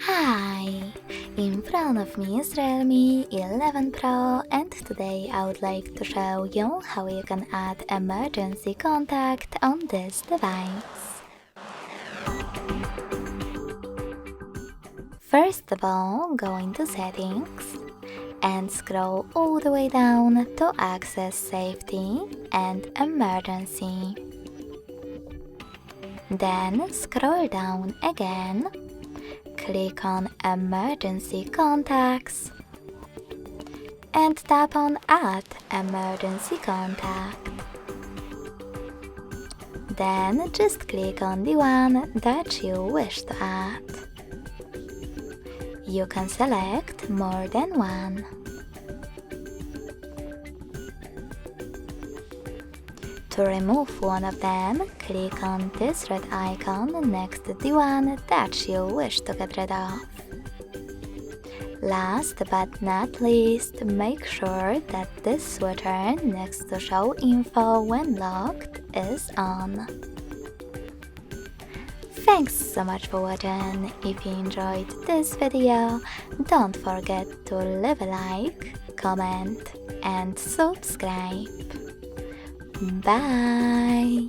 Hi! In front of me is Realme 11 Pro, and today I would like to show you how you can add emergency contact on this device. First of all, go into Settings and scroll all the way down to access Safety and Emergency. Then scroll down again. Click on Emergency Contacts and tap on Add Emergency Contact. Then just click on the one that you wish to add. You can select more than one. To remove one of them, click on this red icon next to the one that you wish to get rid of. Last but not least, make sure that this switcher next to Show Info when locked is on. Thanks so much for watching. If you enjoyed this video, don't forget to leave a like, comment and subscribe. Bye!